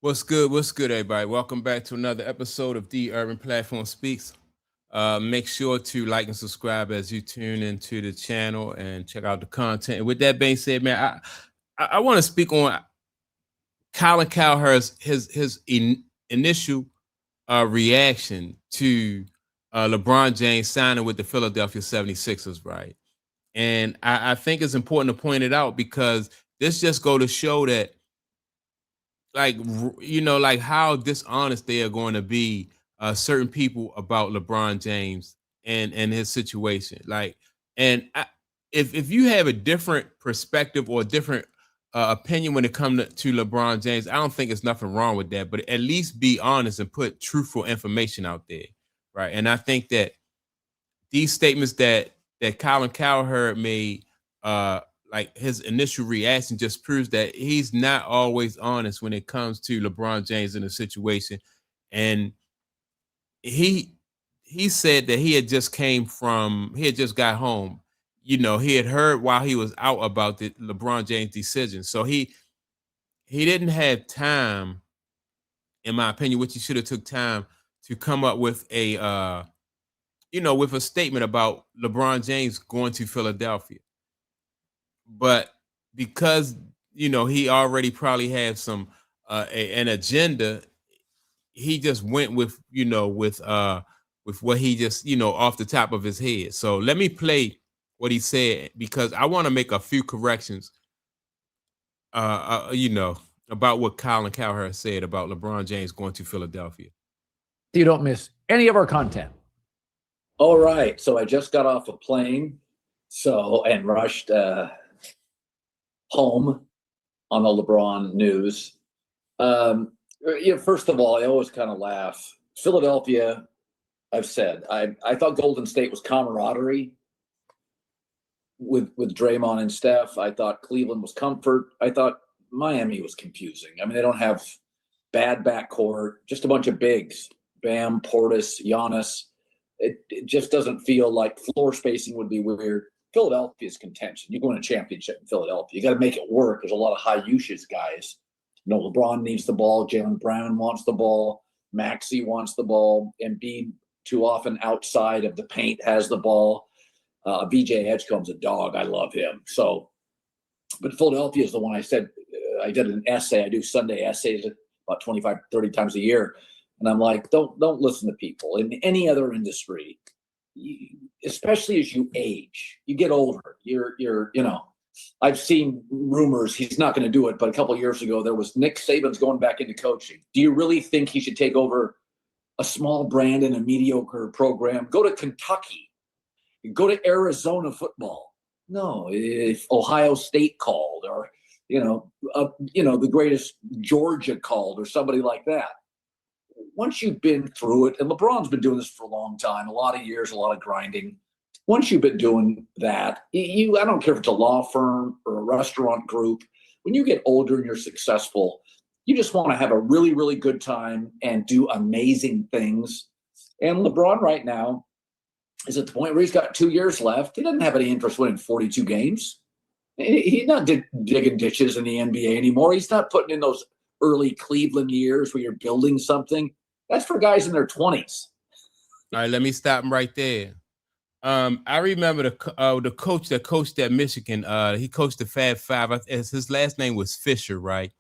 What's good? What's good, everybody? Welcome back to another episode of The Urban Platform Speaks. Make sure to like and subscribe as you tune into the channel and check out the content. And with that being said, man, I want to speak on Colin Cowherd's initial reaction to LeBron James signing with the Philadelphia 76ers, right? And I think it's important to point it out because this just go to show that like how dishonest they are going to be certain people about LeBron James and his situation. If you have a different perspective or a different opinion when it comes to LeBron James, I don't think there's nothing wrong with that. But at least be honest and put truthful information out there, right? And I think that these statements that Colin Cowherd made, like his initial reaction, just proves that he's not always honest when it comes to LeBron James in a situation. And he he said that he had just got home. He had heard while he was out about the LeBron James decision. So he didn't have time, in my opinion, which he should have took time to come up with with a statement about LeBron James going to Philadelphia. But because he already probably had an agenda, he just went with what he just off the top of his head. So let me play what he said because I want to make a few corrections. About what Colin Cowherd said about LeBron James going to Philadelphia. You don't miss any of our content. All right. So I just got off a plane and rushed home on the LeBron news. First of all, I always kind of laugh. Philadelphia, I've said, I thought Golden State was camaraderie with Draymond and Steph. I thought Cleveland was comfort. I thought Miami was confusing. I mean, they don't have bad backcourt, just a bunch of bigs. Bam, Portis, Giannis. It just doesn't feel like floor spacing would be weird. Philadelphia's contention. You go win a championship in Philadelphia. You got to make it work. There's a lot of high usage guys. LeBron needs the ball. Jaylen Brown wants the ball. Maxey wants the ball. Embiid, too often outside of the paint, has the ball. VJ Edgecomb's a dog. I love him. But Philadelphia is the one I said. I did an essay. I do Sunday essays about 25, 30 times a year. And I'm like, don't listen to people. In any other industry, especially as you age, you get older. I've seen rumors he's not going to do it, but a couple of years ago there was Nick Saban's going back into coaching. Do you really think he should take over a small brand in a mediocre program? Go to Kentucky. Go to Arizona football. No, if Ohio State called or the greatest Georgia called or somebody like that. Once you've been through it, and LeBron's been doing this for a long time, a lot of years, a lot of grinding. Once you've been doing that, I don't care if it's a law firm or a restaurant group, when you get older and you're successful, you just want to have a really, really good time and do amazing things. And LeBron right now is at the point where he's got 2 years left. He doesn't have any interest winning 42 games. He's not digging ditches in the NBA anymore. He's not putting in those early Cleveland years where you're building something. That's for guys in their 20s. All right, let me stop him right there. I remember the coach that coached at Michigan. He coached the Fab Five. His last name was Fisher, right?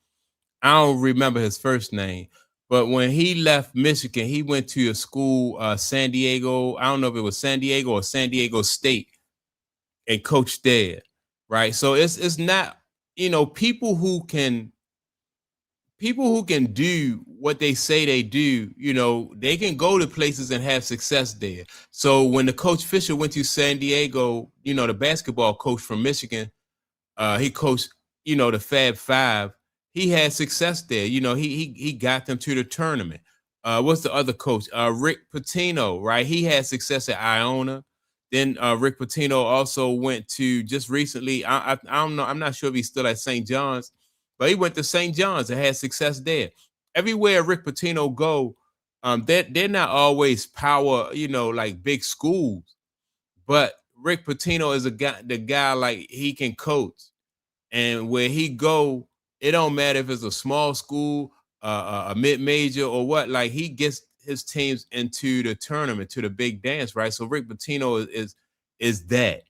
I don't remember his first name, but when he left Michigan, he went to a school, San Diego. I don't know if it was San Diego or San Diego State, and coached there, right? So it's not people who can do what they say they do, they can go to places and have success there. So when the coach Fisher went to San Diego, the basketball coach from Michigan, he coached, the Fab Five. He had success there. He got them to the tournament. What's the other coach? Rick Pitino, right? He had success at Iona. Then Rick Pitino also went to just recently. I don't know. I'm not sure if he's still at St. John's. But he went to St. John's and had success there. Everywhere Rick Pitino go, they're not always power, like big schools. But Rick Pitino is the guy like he can coach. And where he go, it don't matter if it's a small school a mid-major or what, like he gets his teams into the tournament, to the big dance, right? So Rick Pitino is that.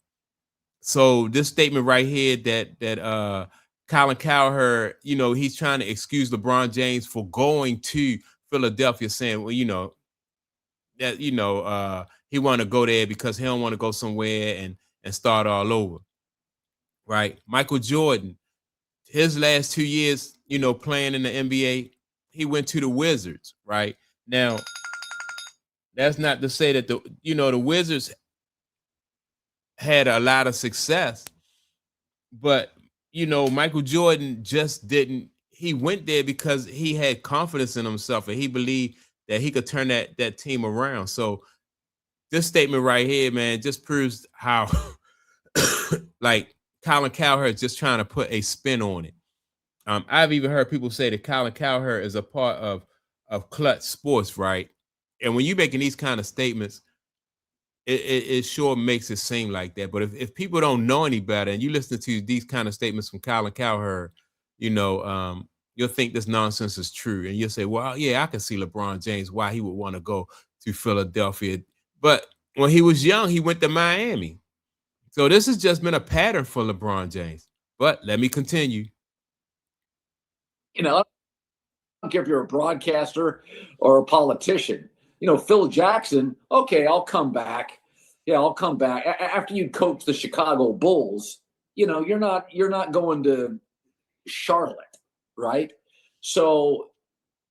So this statement right here that Colin Cowherd, he's trying to excuse LeBron James for going to Philadelphia, saying, well, that he want to go there because he don't want to go somewhere and start all over, right? Michael Jordan, his last 2 years, playing in the NBA, he went to the Wizards, right? Now, that's not to say that the Wizards had a lot of success, but Michael Jordan just didn't. He went there because he had confidence in himself and he believed that he could turn that team around. So this statement right here, man, just proves how like Colin Cowherd is just trying to put a spin on it. I've even heard people say that Colin Cowherd is a part of Clutch Sports, right? And when you're making these kind of statements, it sure makes it seem like that. But if people don't know any better and you listen to these kind of statements from Colin Cowherd, you'll think this nonsense is true. And you'll say, well, yeah, I can see LeBron James, why he would want to go to Philadelphia. But when he was young, he went to Miami. So this has just been a pattern for LeBron James. But let me continue. I don't care if you're a broadcaster or a politician. Phil Jackson, okay, I'll come back. Yeah, I'll come back. After you coach the Chicago Bulls, you're not going to Charlotte, right? So,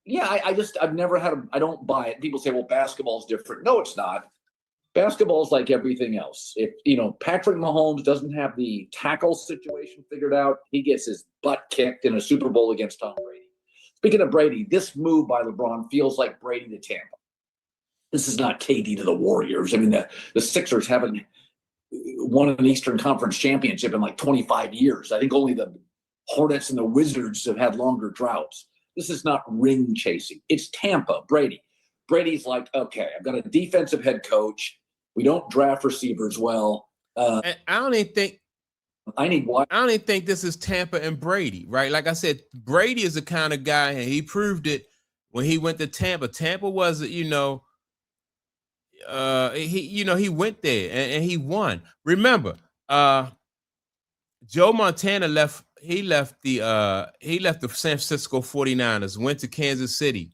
yeah, I've never had I don't buy it. People say, well, basketball's different. No, it's not. Basketball's like everything else. If, Patrick Mahomes doesn't have the tackle situation figured out, he gets his butt kicked in a Super Bowl against Tom Brady. Speaking of Brady, this move by LeBron feels like Brady to Tampa. This is not KD to the Warriors. I mean, the Sixers haven't won an Eastern Conference championship in like 25 years. I think only the Hornets and the Wizards have had longer droughts. This is not ring chasing. It's Tampa, Brady. Brady's like, okay, I've got a defensive head coach. We don't draft receivers well. I don't even think I don't even think this is Tampa and Brady, right? Like I said, Brady is the kind of guy, and he proved it when he went to Tampa. Tampa was, he went there and he won. Remember, Joe Montana left the San Francisco 49ers, went to Kansas City.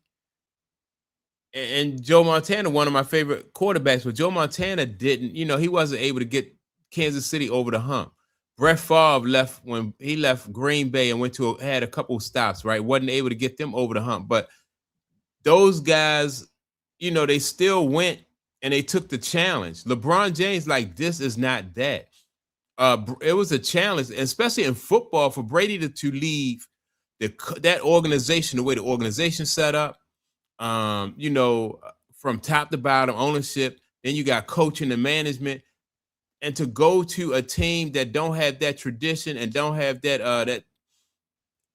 And Joe Montana, one of my favorite quarterbacks, but Joe Montana didn't, he wasn't able to get Kansas City over the hump. Brett Favre left when he left Green Bay and had a couple stops, right? Wasn't able to get them over the hump. But those guys, they still went and they took the challenge. LeBron James, like, this is not that. It was a challenge, especially in football, for Brady to leave that organization, the way the organization set up, from top to bottom, ownership, then you got coaching and management, and to go to a team that don't have that tradition and don't have that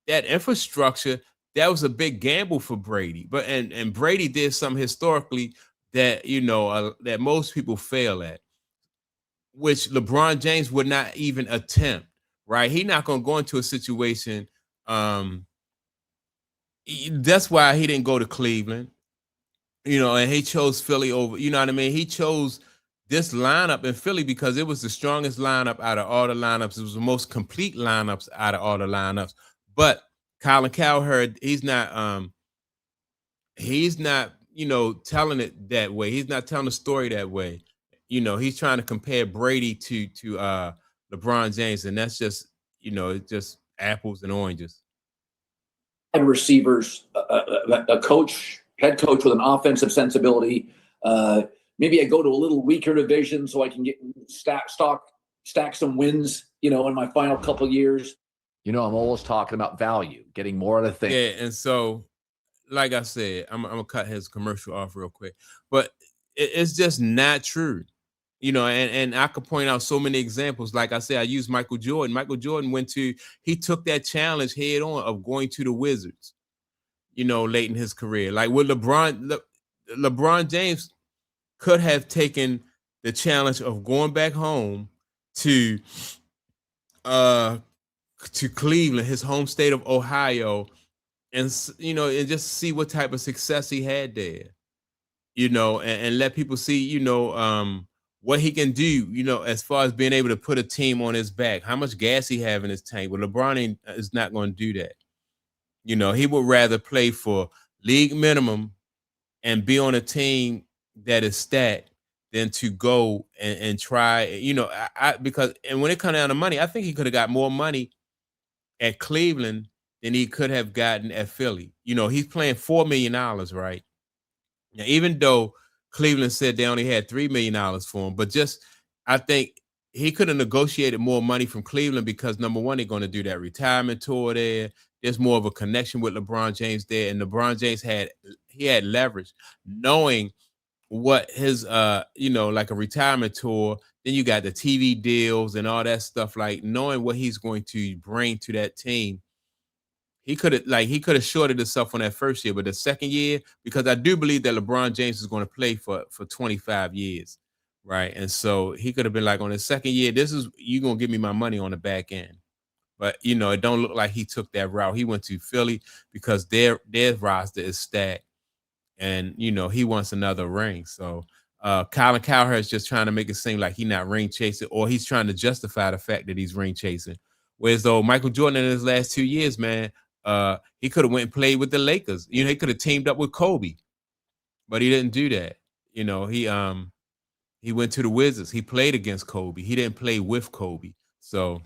infrastructure, that was a big gamble for Brady. But and Brady did something historically that that most people fail at, which LeBron James would not even attempt. Right? He's not going to go into a situation. That's why he didn't go to Cleveland. And he chose Philly over. You know what I mean? He chose this lineup in Philly because it was the strongest lineup out of all the lineups. It was the most complete lineups out of all the lineups. But Colin Cowherd, he's not telling it that way. He's not telling the story that way. He's trying to compare Brady to LeBron James, and that's just, it's just apples and oranges. And receivers, a head coach with an offensive sensibility. Maybe I go to a little weaker division so I can get stack some wins, in my final couple of years. I'm always talking about value, getting more out of things. Yeah, and so, like I said, I'm gonna cut his commercial off real quick, but it's just not true, and I could point out so many examples. Like I said, I used Michael Jordan. Michael Jordan he took that challenge head on of going to the Wizards, late in his career. Like with LeBron James could have taken the challenge of going back home to Cleveland, his home state of Ohio, and and just see what type of success he had there, and let people see, what he can do, as far as being able to put a team on his back, how much gas he have in his tank. But is not going to do that. He would rather play for league minimum and be on a team that is stacked than to go and try, because and when it comes down to money, I think he could have got more money at Cleveland than he could have gotten at Philly. He's playing $4 million, right? Now, even though Cleveland said they only had $3 million for him, but I think he could have negotiated more money from Cleveland because, number one, they're going to do that retirement tour there. There's more of a connection with LeBron James there, and LeBron James had leverage, knowing what his like a retirement tour. Then you got the TV deals and all that stuff, like knowing what he's going to bring to that team. He could have shorted himself on that first year, but the second year, because I do believe that LeBron James is going to play for 25 years, right? And so he could have been like, on the second year, you're going to give me my money on the back end. But it don't look like he took that route. He went to Philly because their roster is stacked, and he wants another ring. So Colin Cowherd is just trying to make it seem like he's not ring chasing, or he's trying to justify the fact that he's ring chasing. Whereas though Michael Jordan in his last 2 years, man, he could have went and played with the Lakers. He could have teamed up with Kobe, but he didn't do that. He went to the Wizards. He played against Kobe. He didn't play with Kobe. So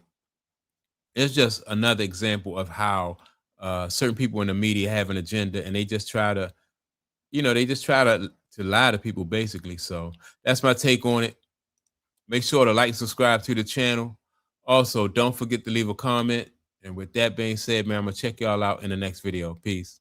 it's just another example of how certain people in the media have an agenda, and they just try to, to lie to people, basically. So that's my take on it. Make sure to like and subscribe to the channel. Also, don't forget to leave a comment. And with that being said, man, I'm going to check y'all out in the next video. Peace.